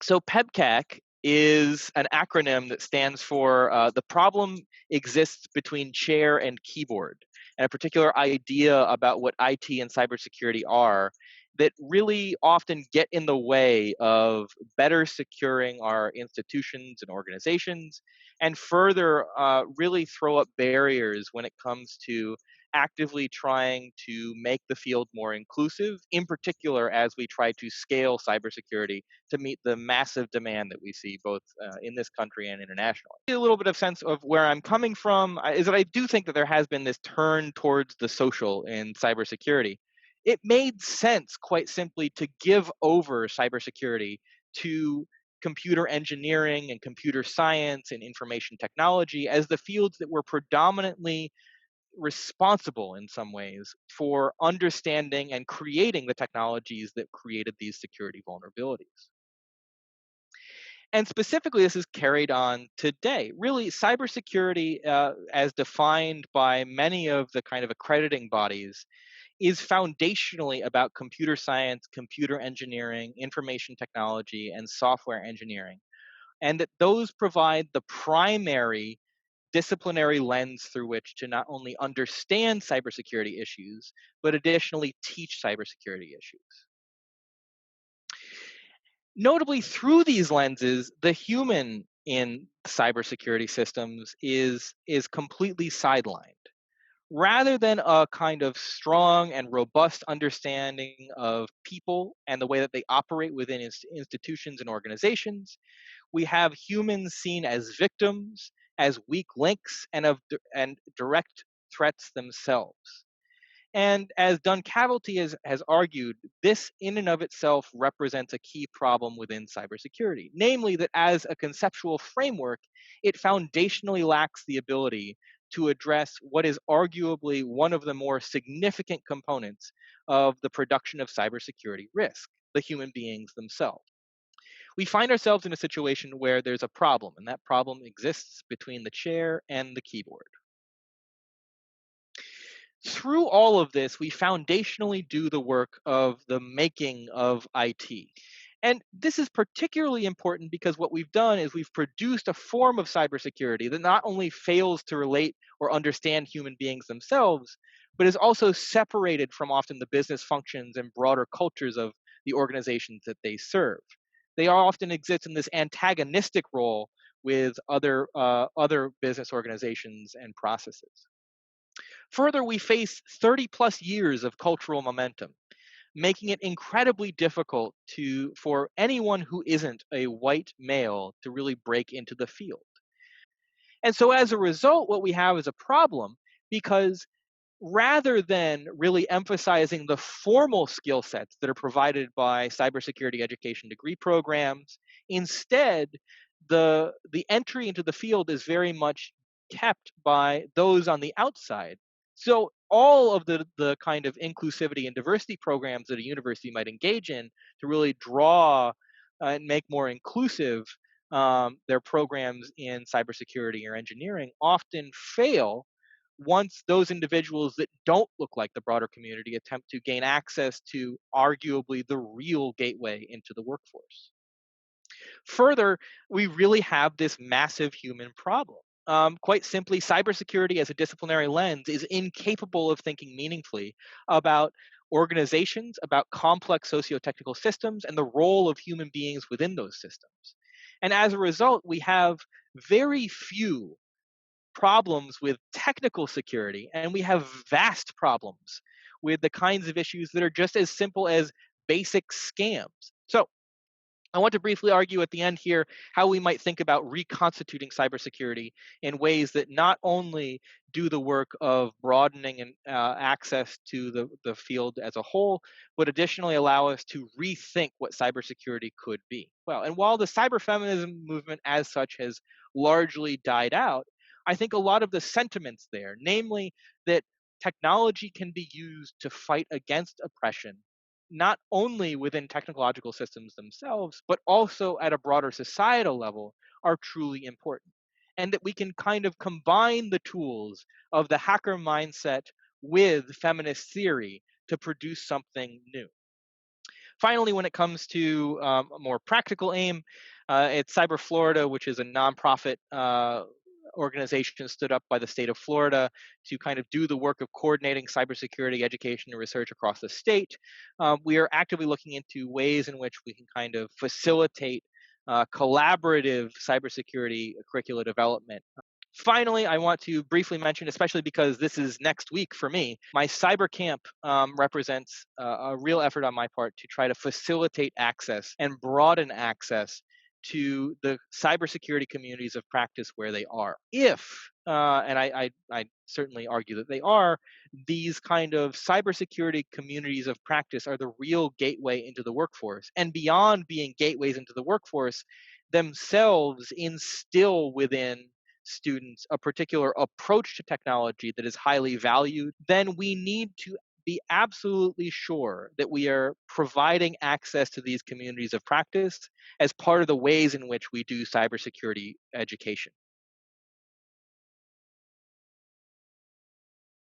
So PEBCAC is an acronym that stands for the problem exists between chair and keyboard, and a particular idea about what IT and cybersecurity are that really often get in the way of better securing our institutions and organizations, and further really throw up barriers when it comes to actively trying to make the field more inclusive, in particular as we try to scale cybersecurity to meet the massive demand that we see both in this country and internationally. A little bit of sense of where I'm coming from is that I do think that there has been this turn towards the social in cybersecurity. It made sense, quite simply, to give over cybersecurity to computer engineering and computer science and information technology as the fields that were predominantly responsible in some ways for understanding and creating the technologies that created these security vulnerabilities. And specifically, this is carried on today. Really, cybersecurity, as defined by many of the kind of accrediting bodies, is foundationally about computer science, computer engineering, information technology, and software engineering. And that those provide the primary disciplinary lens through which to not only understand cybersecurity issues, but additionally teach cybersecurity issues. Notably, through these lenses, the human in cybersecurity systems is completely sidelined. Rather than a kind of strong and robust understanding of people and the way that they operate within institutions and organizations, we have humans seen as victims, as weak links, and direct threats themselves. And as Dunn-Cavalti has argued, this in and of itself represents a key problem within cybersecurity, namely that as a conceptual framework, it foundationally lacks the ability to address what is arguably one of the more significant components of the production of cybersecurity risk, the human beings themselves. We find ourselves in a situation where there's a problem, and that problem exists between the chair and the keyboard. Through all of this, we foundationally do the work of the making of IT. And this is particularly important because what we've done is we've produced a form of cybersecurity that not only fails to relate or understand human beings themselves, but is also separated from often the business functions and broader cultures of the organizations that they serve. They often exist in this antagonistic role with other business organizations and processes. Further, we face 30 plus years of cultural momentum, making it incredibly difficult for anyone who isn't a white male to really break into the field. And so as a result, what we have is a problem because rather than really emphasizing the formal skill sets that are provided by cybersecurity education degree programs, instead, the entry into the field is very much kept by those on the outside. So all of the kind of inclusivity and diversity programs that a university might engage in to really draw and make more inclusive their programs in cybersecurity or engineering often fail once those individuals that don't look like the broader community attempt to gain access to arguably the real gateway into the workforce. Further, we really have this massive human problem. Quite simply, cybersecurity as a disciplinary lens is incapable of thinking meaningfully about organizations, about complex socio-technical systems, and the role of human beings within those systems. And as a result, we have very few problems with technical security, and we have vast problems with the kinds of issues that are just as simple as basic scams. So, I want to briefly argue at the end here how we might think about reconstituting cybersecurity in ways that not only do the work of broadening and access to the field as a whole, but additionally allow us to rethink what cybersecurity could be. Well, and while the cyberfeminism movement as such has largely died out, I think a lot of the sentiments there, namely that technology can be used to fight against oppression not only within technological systems themselves, but also at a broader societal level, are truly important. And that we can kind of combine the tools of the hacker mindset with feminist theory to produce something new. Finally, when it comes to a more practical aim, it's Cyber Florida, which is a nonprofit organization stood up by the state of Florida to kind of do the work of coordinating cybersecurity education and research across the state. We are actively looking into ways in which we can kind of facilitate collaborative cybersecurity curricula development. Finally, I want to briefly mention, especially because this is next week for me, my cyber camp represents a real effort on my part to try to facilitate access and broaden access to the cybersecurity communities of practice where they are. If, and I certainly argue that they are, these kind of cybersecurity communities of practice are the real gateway into the workforce. And beyond being gateways into the workforce, themselves instill within students a particular approach to technology that is highly valued, then we need to be absolutely sure that we are providing access to these communities of practice as part of the ways in which we do cybersecurity education.